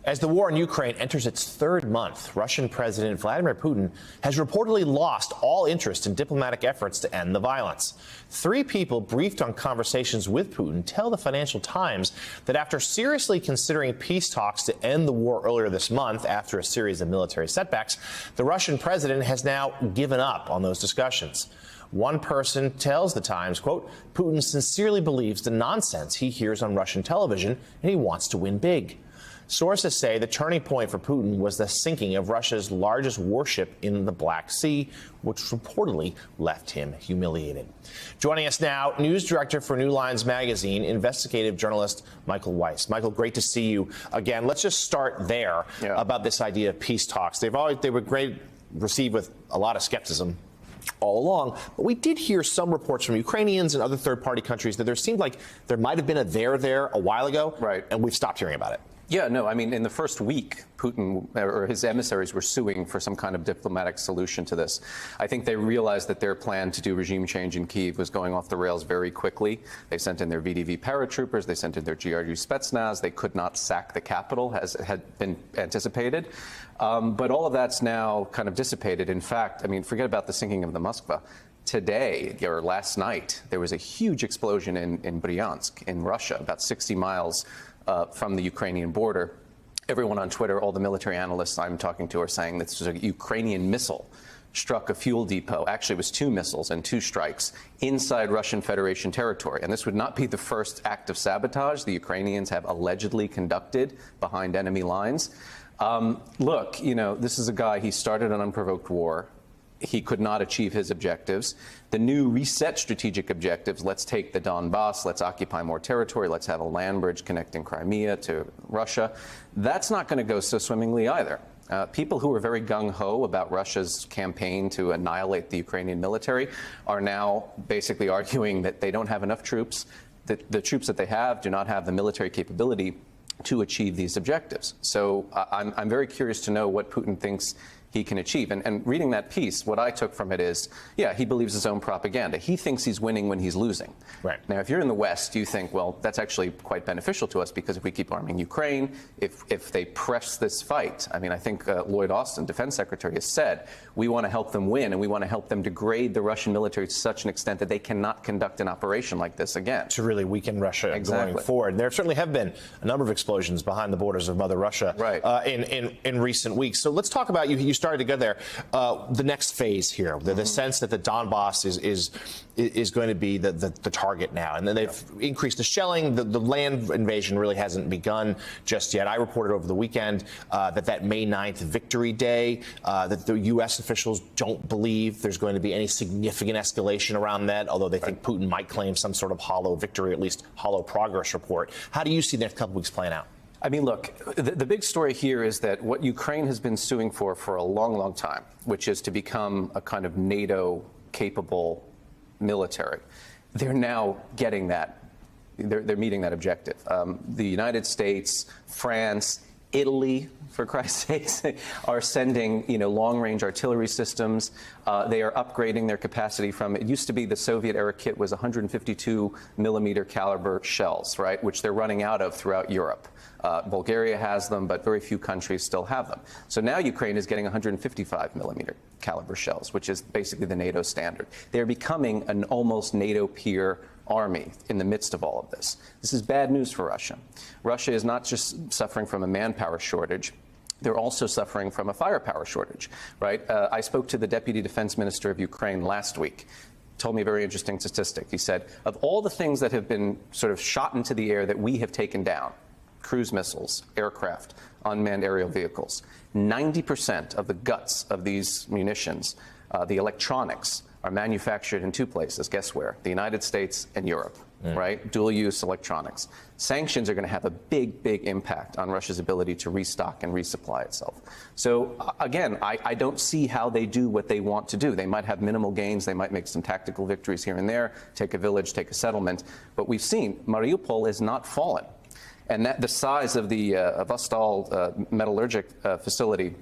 As the war in Ukraine enters its third month, Russian President Vladimir Putin has reportedly lost all interest in diplomatic efforts to end the violence. 3 people briefed on conversations with Putin tell the Financial Times that after seriously considering peace talks to end the war earlier this month after a series of military setbacks, the Russian president has now given up on those discussions. One person tells the Times, quote, Putin sincerely believes the nonsense he hears on Russian television and he wants to win big. Sources say the turning point for Putin was the sinking of Russia's largest warship in the Black Sea, which reportedly left him humiliated. Joining us now, news director for New Lines magazine, investigative journalist Michael Weiss. Michael, great to see you again. Let's just start there about this idea of peace talks. They were received with a lot of skepticism all along, but we did hear some reports from Ukrainians and other third-party countries that there seemed like there might have been a there a while ago, right? And we've stopped hearing about it. Yeah, no, I mean, in the first week, Putin or his emissaries were suing for some kind of diplomatic solution to this. I think they realized that their plan to do regime change in Kyiv was going off the rails very quickly. They sent in their VDV paratroopers, they sent in their GRU Spetsnaz. They could not sack the capital, as had been anticipated. But all of that's now kind of dissipated. In fact, I mean, forget about the sinking of the Moskva. Today, or last night, there was a huge explosion in Bryansk, in Russia, about 60 miles from the Ukrainian border. Everyone on Twitter, all the military analysts I'm talking to are saying this was a Ukrainian missile struck a fuel depot. Actually, it was 2 missiles and 2 strikes inside Russian Federation territory. And this would not be the first act of sabotage the Ukrainians have allegedly conducted behind enemy lines. Look, you know, this is a guy, he started an unprovoked war. He could not achieve his objectives. The new reset strategic objectives, let's take the Donbass, let's occupy more territory, let's have a land bridge connecting Crimea to Russia, that's not going to go so swimmingly either. People who were very gung-ho about Russia's campaign to annihilate the Ukrainian military are now basically arguing that they don't have enough troops, that the troops that they have do not have the military capability to achieve these objectives. So I'm very curious to know what Putin thinks he can achieve. And reading that piece, what I took from it is, yeah, he believes his own propaganda. He thinks he's winning when he's losing. Right. Now, if you're in the West, you think, well, that's actually quite beneficial to us because if we keep arming Ukraine, if they press this fight, I mean, I think Lloyd Austin, Defense Secretary, has said, we want to help them win and we want to help them degrade the Russian military to such an extent that they cannot conduct an operation like this again. To really weaken Russia going forward. There certainly have been a number of explosions behind the borders of Mother Russia in recent weeks. So let's talk about, you started to go there, the next phase here, the sense that the Donbass is going to be the target now. And then they've increased the shelling. The land invasion really hasn't begun just yet. I reported over the weekend that May 9th Victory Day, that the U.S. officials don't believe there's going to be any significant escalation around that, although they think Putin might claim some sort of hollow victory, at least hollow progress report. How do you see the next couple weeks playing out? I mean, look, the big story here is that what Ukraine has been suing for a long, long time, which is to become a kind of NATO-capable military, they're now getting that. They're meeting that objective. The United States, France, Italy, for Christ's sakes, are sending, long-range artillery systems. They are upgrading their capacity from, it used to be the Soviet-era kit was 152-millimeter caliber shells, right, which they're running out of throughout Europe. Bulgaria has them, but very few countries still have them. So now Ukraine is getting 155-millimeter caliber shells, which is basically the NATO standard. They're becoming an almost NATO peer army in the midst of all of this. This is bad news for Russia. Russia is not just suffering from a manpower shortage. They're also suffering from a firepower shortage, right? I spoke to the Deputy Defense Minister of Ukraine last week. Told me a very interesting statistic. He said, of all the things that have been sort of shot into the air that we have taken down, cruise missiles, aircraft, unmanned aerial vehicles, 90% of the guts of these munitions, the electronics, are manufactured in 2 places. Guess where? The United States and Europe, right? Dual-use electronics. Sanctions are going to have a big, big impact on Russia's ability to restock and resupply itself. So, again, I don't see how they do what they want to do. They might have minimal gains. They might make some tactical victories here and there, take a village, take a settlement. But we've seen Mariupol is not fallen. And that the size of the Vostok metallurgic facility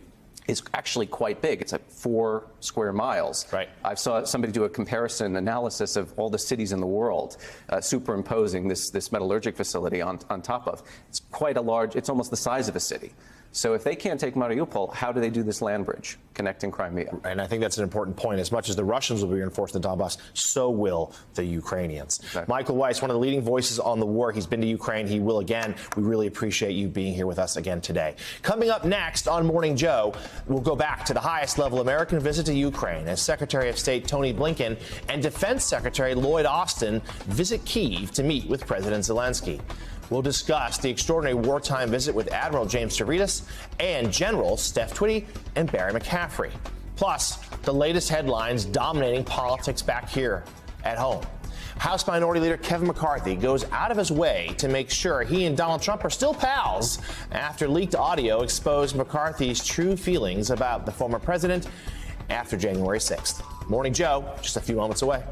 is actually quite big. It's like 4 square miles. Right. I saw somebody do a comparison analysis of all the cities in the world, superimposing this metallurgic facility on top of. It's quite a large, it's almost the size of a city. So if they can't take Mariupol, how do they do this land bridge connecting Crimea? And I think that's an important point. As much as the Russians will be reinforcing the Donbass, so will the Ukrainians. Exactly. Michael Weiss, one of the leading voices on the war. He's been to Ukraine. He will again. We really appreciate you being here with us again today. Coming up next on Morning Joe, we'll go back to the highest level American visit to Ukraine as Secretary of State Tony Blinken and Defense Secretary Lloyd Austin visit Kyiv to meet with President Zelensky. We'll discuss the extraordinary wartime visit with Admiral James Stavridis and Generals Steph Twitty and Barry McCaffrey. Plus, the latest headlines dominating politics back here at home. House Minority Leader Kevin McCarthy goes out of his way to make sure he and Donald Trump are still pals after leaked audio exposed McCarthy's true feelings about the former president after January 6th. Morning Joe, just a few moments away.